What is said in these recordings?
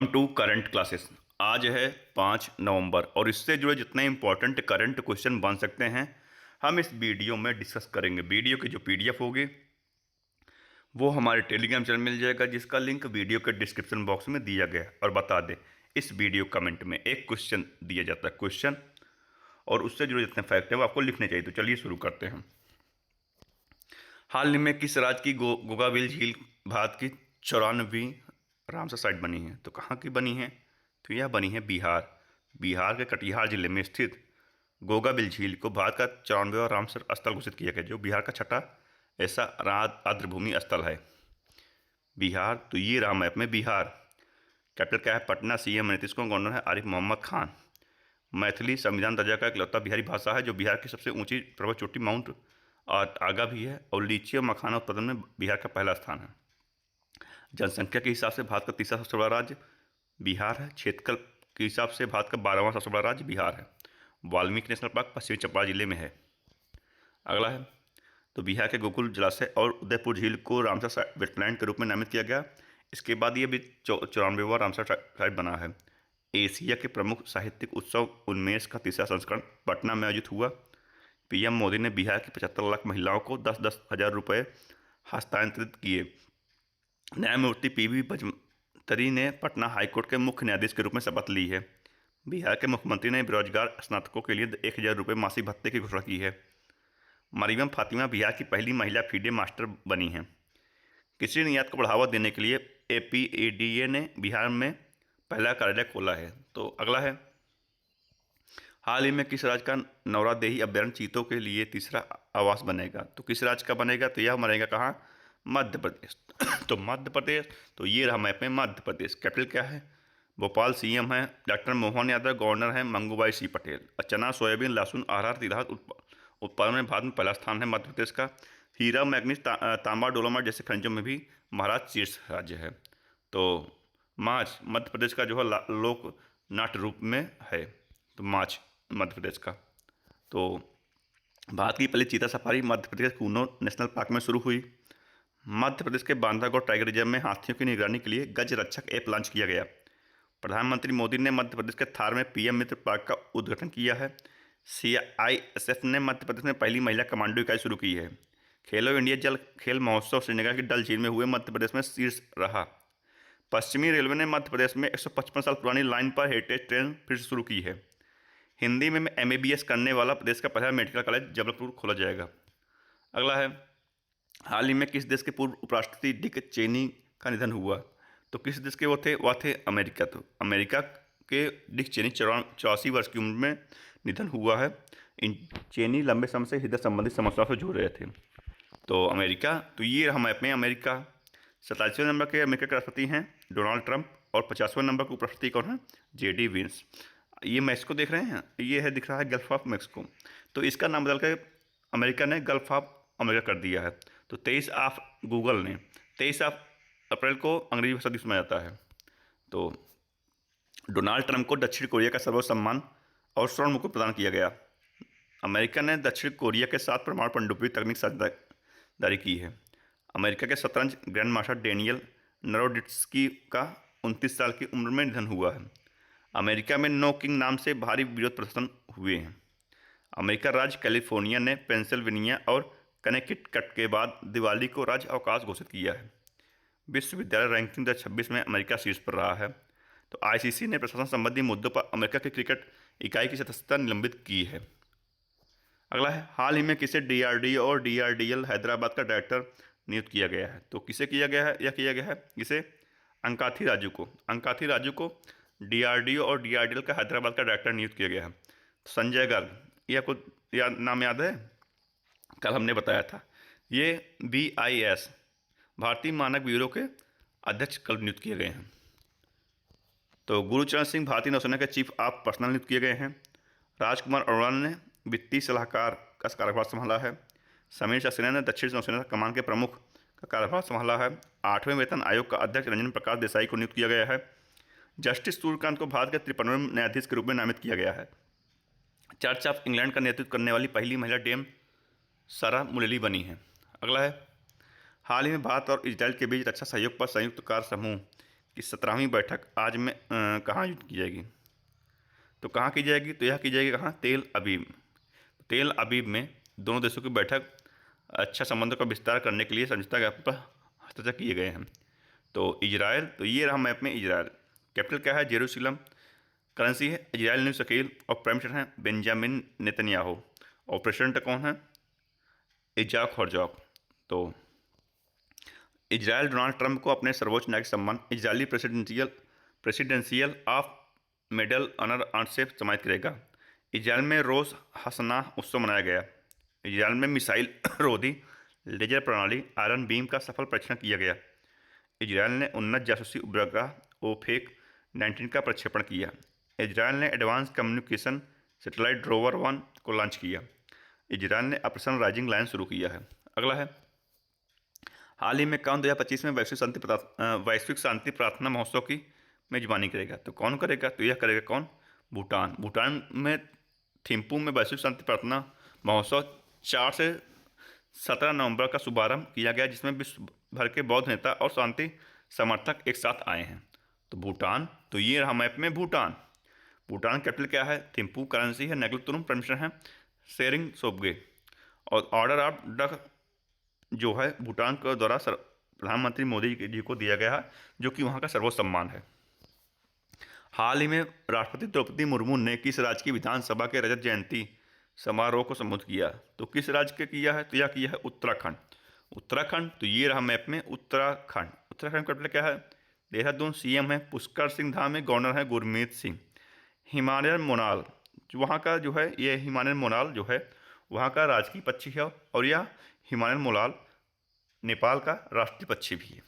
To current classes. आज है 5 नवंबर और इससे जुड़े जितने इंपॉर्टेंट करंट क्वेश्चन बन सकते हैं हम इस वीडियो में डिस्कस करेंगे। वीडियो की जो पीडीएफ होगी वो हमारे टेलीग्राम चैनल मिल जाएगा, जिसका लिंक वीडियो के डिस्क्रिप्शन बॉक्स में दिया गया है। और बता दें, इस वीडियो कमेंट में एक क्वेश्चन दिया जाता है क्वेश्चन, और उससे जुड़े जितने फैक्ट हैं वो आपको लिखने चाहिए। तो चलिए शुरू करते हैं। हाल ही में किस राज्य की गोगाबिल झील भारत की 94वीं रामसर साइट बनी है? तो कहाँ की बनी है? तो यह बनी है बिहार। बिहार के कटिहार जिले में स्थित गोगाबिल झील को भारत का 94वां रामसर स्थल घोषित किया गया, जो बिहार का छठा ऐसा आर्द्रभूमि स्थल है। बिहार, तो ये रहा मैप में बिहार। कैपिटल क्या है? पटना। सीएम नीतीश कुमार, गवर्नर है आरिफ मोहम्मद खान। मैथिली संविधान दर्जा का इकलौता बिहारी भाषा है, जो बिहार की सबसे ऊंची पर्वत चोटी माउंट आगा भी है। और लीची और मखाना उत्पादन में बिहार का पहला स्थान है। जनसंख्या के हिसाब से भारत का तीसरा सबसे बड़ा राज्य बिहार है। क्षेत्रफल के हिसाब से भारत का 12वां सबसे बड़ा राज्य बिहार है। वाल्मीकि नेशनल पार्क पश्चिमी चंपारण जिले में है। अगला है, तो बिहार के गोकुल जलाशय और उदयपुर झील को रामसर वेटलैंड के रूप में नामित किया गया। इसके बाद ये भी 94वां रामसर साइट बना है। एशिया के प्रमुख साहित्यिक उत्सव उन्मेष का तीसरा संस्करण पटना में आयोजित हुआ। पीएम मोदी ने बिहार की 75 लाख महिलाओं को 10-10 हजार रुपये हस्तांतरित किए। न्यायमूर्ति पीवी बजतरी ने पटना हाईकोर्ट के मुख्य न्यायाधीश के रूप में शपथ ली है। बिहार के मुख्यमंत्री ने बेरोजगार स्नातकों के लिए 1000 रुपये मासिक भत्ते की घोषणा की है। मरियम फातिमा बिहार की पहली महिला फीडे मास्टर बनी हैं। कृषि निर्यात को बढ़ावा देने के लिए एपीएडीए ने बिहार में पहला कार्यालय खोला है। तो अगला है, हाल ही में किस राज्य का नौरादेही अभ्यारण्य चीतों के लिए तीसरा आवास बनेगा? तो किस राज्य का बनेगा? तो यह बनेगा कहाँ? मध्य प्रदेश। तो मध्य प्रदेश, तो ये रहा मैप में मध्य प्रदेश। कैपिटल क्या है? भोपाल। सीएम है डॉक्टर मोहन यादव, गवर्नर है मंगूभाई सिंह पटेल। चना, सोयाबीन, लहसुन, अरहर, तिलहन उत्पादन में भारत में पहला स्थान है मध्य प्रदेश का। हीरा, मैग्नीज, तांबा, डोलोमाइट जैसे खनिजों में भी महाराष्ट्र शीर्ष राज्य है। तो माछ मध्य प्रदेश का जो है लोक नाट्य रूप में है। तो माछ मध्य प्रदेश का। तो भारत की पहली चीता सफारी मध्य प्रदेश के कूनो नेशनल पार्क में शुरू हुई। मध्य प्रदेश के बांधवगढ़ टाइगर रिजर्व में हाथियों की निगरानी के लिए गज रक्षक ऐप लॉन्च किया गया। प्रधानमंत्री मोदी ने मध्य प्रदेश के थार में पीएम मित्र पार्क का उद्घाटन किया है। सीआईएसएफ ने मध्य प्रदेश में पहली महिला कमांडो इकाई शुरू की है। खेलो इंडिया जल खेल महोत्सव श्रीनगर की डल झील में हुए मध्य प्रदेश में शीर्ष रहा। पश्चिमी रेलवे ने मध्य प्रदेश में 155 साल पुरानी लाइन पर हेरिटेज ट्रेन फिर से शुरू की है। हिंदी में एमबीबीएस करने वाला प्रदेश का पहला मेडिकल कॉलेज जबलपुर खोला जाएगा। अगला है, हाल ही में किस देश के पूर्व उपराष्ट्रपति डिक चेनी का निधन हुआ? तो किस देश के वो थे? वह थे अमेरिका। तो अमेरिका के डिक चेनी 84 वर्ष की उम्र में निधन हुआ है। इन चेनी लंबे समय से हृदय संबंधी समस्याओं से जूझ रहे थे। तो अमेरिका, तो ये हम मैप में अमेरिका। 27वें नंबर के अमेरिका के राष्ट्रपति हैं डोनाल्ड ट्रंप, और 50वें नंबर के उपराष्ट्रपति कौन है? JD wins. ये मैक्सिको देख रहे हैं, ये है दिख रहा है गल्फ ऑफ मैक्सिको। तो इसका नाम बदल कर अमेरिका ने गल्फ ऑफ अमेरिका कर दिया है। तो 23 अप्रैल को अंग्रेजी भाषा दिवस मनाया जाता है। तो डोनाल्ड ट्रंप को दक्षिण कोरिया का सर्वोच्च सम्मान और स्वर्ण मुकुट प्रदान किया गया। अमेरिका ने दक्षिण कोरिया के साथ परमाणु पनडुब्बी तकनीक साझेदारी की है। अमेरिका के शतरंज ग्रैंड मास्टर डेनियल नरोडिट्स्की का 29 साल की उम्र में निधन हुआ है। अमेरिका में नो किंग नाम से भारी विरोध प्रदर्शन हुए हैं। अमेरिका राज्य कैलिफोर्निया ने पेंसिल्वेनिया और कनेक्टिकट के बाद दिवाली को राज्य अवकाश घोषित किया है। विश्वविद्यालय रैंकिंग 2026 में अमेरिका शीर्ष पर रहा है। तो आईसीसी ने प्रशासन संबंधी मुद्दों पर अमेरिका की क्रिकेट इकाई की सदस्यता निलंबित की है। अगला है, हाल ही में किसे डीआरडीओ और डीआरडीएल हैदराबाद का डायरेक्टर नियुक्त किया गया है? तो किसे किया गया है? यह किया गया है किसे? अंकाथी राजू को। अंकाथी राजू को डीआरडीओ और डीआरडीएल का हैदराबाद का डायरेक्टर नियुक्त किया गया है। संजय गर्ग, यह कुछ नाम याद है? कल हमने बताया था। ये BIS भारतीय मानक ब्यूरो के अध्यक्ष कल नियुक्त किए गए हैं। तो गुरुचरण सिंह भारतीय नौसेना के चीफ ऑफ पर्सनल नियुक्त किए गए हैं। राजकुमार अरोड़ा ने वित्तीय सलाहकार का कार्यभार संभाला है। समीर सक्सेना ने दक्षिण नौसेना कमान के प्रमुख का कार्यभार संभाला है। 8वें वेतन आयोग का अध्यक्ष रंजन प्रकाश देसाई को नियुक्त किया गया है। जस्टिस सूर्यकांत को भारत के 53वें न्यायाधीश के रूप में नामित किया गया है। चर्च ऑफ इंग्लैंड का नेतृत्व करने वाली पहली महिला डेम सारा मुलेली बनी है। अगला है, हाल ही में भारत और इजराइल के बीच रक्षा सहयोग पर संयुक्त कार्य समूह कि 17वीं बैठक आज में कहाँ आयोजित की जाएगी? तो कहाँ की जाएगी? तो यह की जाएगी कहाँ? तेल अवीव। तेल अवीव में दोनों देशों की बैठक अच्छा संबंधों का विस्तार करने के लिए समझौता ज्ञापन पर हस्ताक्षर किए गए हैं। तो इजराइल, तो ये रहा मैप में इजराइल। कैपिटल क्या है? जेरूसलम। करेंसी है इजराइल न्यू शकेल और प्राइम मिनिस्टर हैं बेंजामिन नेतन्याहू और प्रेसिडेंट कौन है? Isaac Herzog. तो इजराइल डोनाल्ड ट्रंप को अपने सर्वोच्च नागरिक सम्मान Israeli presidential of medal honour आर्ट से सम्मानित करेगा। इजराइल में रोज हसनाह उत्सव मनाया गया। इजराइल में मिसाइल रोधी लेजर प्रणाली आयरन बीम का सफल परीक्षण किया गया। इजराइल ने उन्नत जासूसी उपग्रह ओफेक 19 का प्रक्षेपण किया। इजराइल ने एडवांस कम्युनिकेशन सैटेलाइट रोवर 1 को लॉन्च किया। इजराइल ने ऑपरेशन राइजिंग लाइन शुरू किया है। अगला है, हाल ही में कौन 2025 में वैश्विक शांति प्रार्थना महोत्सव की मेजबानी करेगा? तो कौन करेगा? तो यह करेगा कौन? भूटान। भूटान में थिम्पू में वैश्विक शांति प्रार्थना महोत्सव 4 से 17 नवंबर का शुभारंभ किया गया, जिसमें विश्व भर के बौद्ध नेता और शांति समर्थक एक साथ आए हैं। तो भूटान, तो ये रहा मैप में भूटान। भूटान कैपिटल क्या है? थिम्पू। करेंसी है नेगलतुरुम। प्राइम मिनिस्टर हैं शेरिंग सोबगे। और ऑर्डर ऑफ द जो है भूटान के द्वारा प्रधानमंत्री मोदी जी को दिया गया है, जो कि वहाँ का सर्वोच्च सम्मान है। हाल ही में राष्ट्रपति द्रौपदी मुर्मू ने किस राज्य की विधानसभा के रजत जयंती समारोह को संबोधित किया? तो किस राज्य के किया है? तो यह किया है उत्तराखंड। उत्तराखंड, तो ये रहा मैप में उत्तराखंड। उत्तराखंड कैपिटल क्या है? देहरादून। सीएम है पुष्कर सिंह धामी। गवर्नर है गुरमीत सिंह। हिमालयन मोनाल, जो वहाँ का जो है, ये हिमालयन मोनाल जो है वहाँ का राजकीय पक्षी है, और यह हिमालयन मोनाल नेपाल का राष्ट्रीय पक्षी भी है।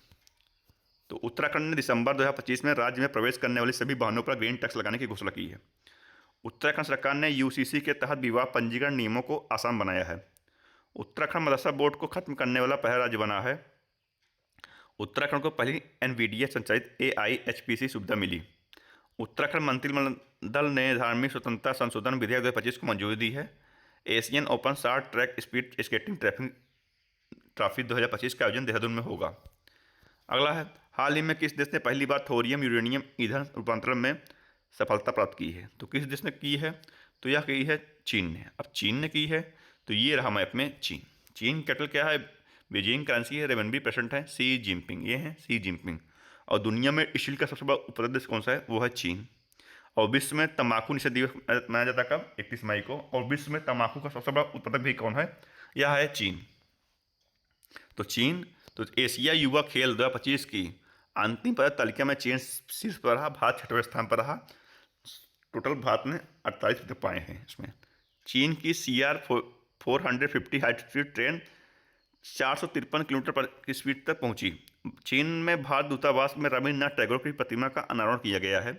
तो उत्तराखंड ने दिसंबर 2025 में राज्य में प्रवेश करने वाले सभी वाहनों पर ग्रीन टैक्स लगाने की घोषणा की है। उत्तराखंड सरकार ने यूसीसी के तहत विवाह पंजीकरण नियमों को आसान बनाया है। उत्तराखंड मदरसा बोर्ड को खत्म करने वाला पहला राज्य बना है। उत्तराखंड को पहली एनवीडीए संचालित AIHPC सुविधा मिली। उत्तराखंड मंत्रिमंडल ने धार्मिक स्वतंत्रता संशोधन विधेयक 2025 को मंजूरी दी है। Asian open short track speed skating trophy 2025 का आयोजन देहरादून में होगा। अगला है, हाल ही में किस देश ने पहली बार थोरियम यूरेनियम ईंधन रूपांतरण में सफलता प्राप्त की है? तो किस देश ने की है? तो यह की है चीन ने। अब चीन ने की है, तो ये रहा मैप में चीन। चीन कैपिटल क्या है? बीजिंग। करेंसी है रेमनबी। प्रेसिडेंट है शी जिनपिंग। ये हैं शी जिनपिंग। और दुनिया में स्टील का सबसे बड़ा उत्पादक देश कौन सा है? वो है चीन। और विश्व में तंबाकू निषेध दिवस मनाया जाता है कब? 31 मई को। और विश्व में तंबाकू का सबसे बड़ा उत्पादक भी कौन है? यह है चीन। तो चीन, तो एशिया युवा खेल 2025 की अंतिम पदक तालिका में चीन शीर्ष पर रहा। भारत 6वें स्थान पर रहा। टोटल भारत ने 48 पदक पाए हैं इसमें। चीन की CR-450 high speed train 453 kilometre पर की स्पीड तक पहुंची। चीन में भारत दूतावास में रविन्द्रनाथ टैगोर की प्रतिमा का अनावरण किया गया है।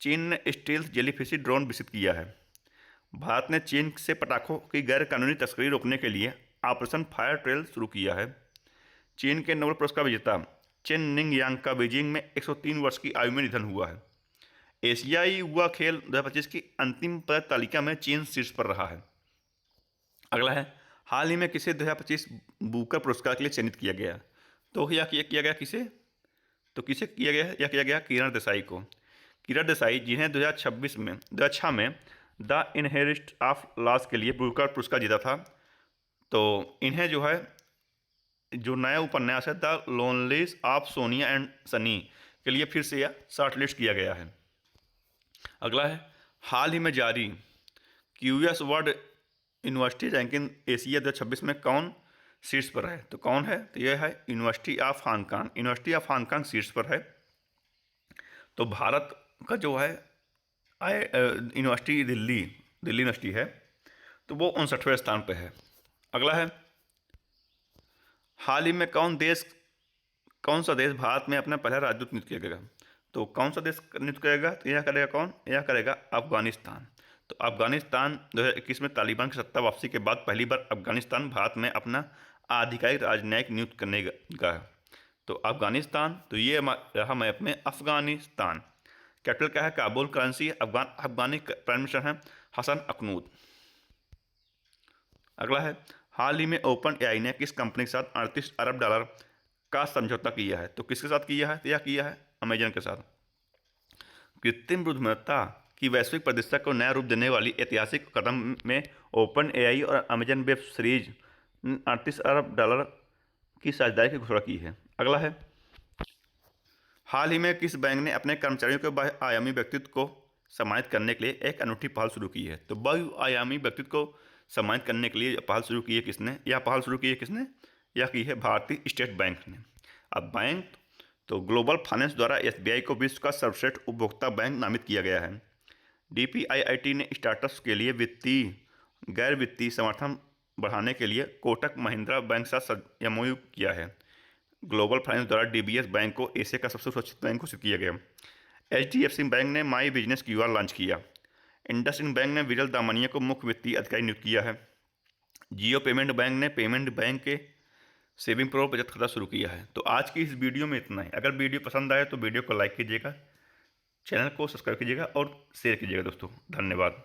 चीन ने स्टील्थ जेलीफिश ड्रोन विकसित किया है। भारत ने चीन से पटाखों की गैर कानूनी तस्करी रोकने के लिए ऑपरेशन फायर ट्रेल शुरू किया है। चीन के नोबेल पुरस्कार विजेता चेन निंग यांग का बीजिंग में 103 वर्ष की आयु में निधन हुआ है। एशियाई युवा खेल 2025 की अंतिम पदक तालिका में चीन शीर्ष पर रहा है। अगला है, हाल ही में किसे 2025 बुकर पुरस्कार के लिए चयनित किया गया? तो यह किया गया किसे? तो किसे किया गया है? यह किया गया किरण देसाई को। किरण देसाई, जिन्हें 2006 में द इनहेरिस्ट ऑफ लॉस के लिए बुकर पुरस्कार जीता था। तो इन्हें जो है, जो नया उपन्यास है the loneliness of Sonia and Sunny के लिए फिर से यह शॉर्टलिस्ट किया गया है। अगला है, हाल ही में जारी QS world university ranking Asia 2026 में कौन शीर्ष पर है? तो कौन है? तो यह है university of Hong Kong. University of Hong Kong शीर्ष पर है। तो भारत का जो है यूनिवर्सिटी दिल्ली यूनिवर्सिटी है, तो वो 59वें स्थान पर है। अगला है, हाल ही में कौन सा देश भारत में अपना पहला राजदूत नियुक्त किया गया? तो कौन सा देश नियुक्त करेगा? तो यह करेगा कौन? यह करेगा अफगानिस्तान। तो अफगानिस्तान 2021 में तालिबान की सत्ता वापसी के बाद पहली बार अफगानिस्तान भारत में अपना आधिकारिक राजनयिक नियुक्त करने का है। तो अफगानिस्तान, तो ये रहा मैप में अफगानिस्तान। कैपिटल क्या है? काबुल। करेंसी है अफगानी। प्राइम मिनिस्टर हैं हसन अखनूद। अगला है, हाल ही में ओपन एआई ने किस कंपनी के साथ $38 अरब का समझौता किया है? तो किसके साथ किया है? तो यह किया है अमेजन के साथ। कृत्रिम बुद्धिमत्ता की वैश्विक प्रतिष्ठा को नया रूप देने वाली ऐतिहासिक कदम में ओपन एआई और अमेजन वेब सीरीज ने $38 अरब की साझेदारी की घोषणा की है। अगला है, हाल ही में किस बैंक ने अपने कर्मचारियों के बहुआयामी व्यक्तित्व को सम्मानित करने के लिए एक अनूठी पहल शुरू की है? तो बहुआयामी व्यक्तित्व को सम्मानित करने के लिए पहल शुरू की है किसने? यह की है भारतीय स्टेट बैंक ने। अब बैंक तो ग्लोबल फाइनेंस द्वारा एसबीआई को विश्व का सर्वश्रेष्ठ उपभोक्ता बैंक नामित किया गया है। डीपीआईआईटी ने स्टार्टअप्स के लिए गैर वित्तीय समर्थन बढ़ाने के लिए कोटक महिंद्रा बैंक के साथ एमओयू किया है। ग्लोबल फाइनेंस द्वारा डीबीएस बैंक को एशिया का सबसे सुरक्षित बैंक घोषित किया गया। एचडीएफसी बैंक ने माई बिजनेस क्यूआर लॉन्च किया। इंडसइंड बैंक ने विरल दामनिया को मुख्य वित्तीय अधिकारी नियुक्त किया है। जियो पेमेंट बैंक ने पेमेंट बैंक के सेविंग प्रो बचत खाता शुरू किया है। तो आज की इस वीडियो में इतना ही। अगर वीडियो पसंद आए तो वीडियो को लाइक कीजिएगा, चैनल को सब्सक्राइब कीजिएगा और शेयर कीजिएगा दोस्तों। धन्यवाद।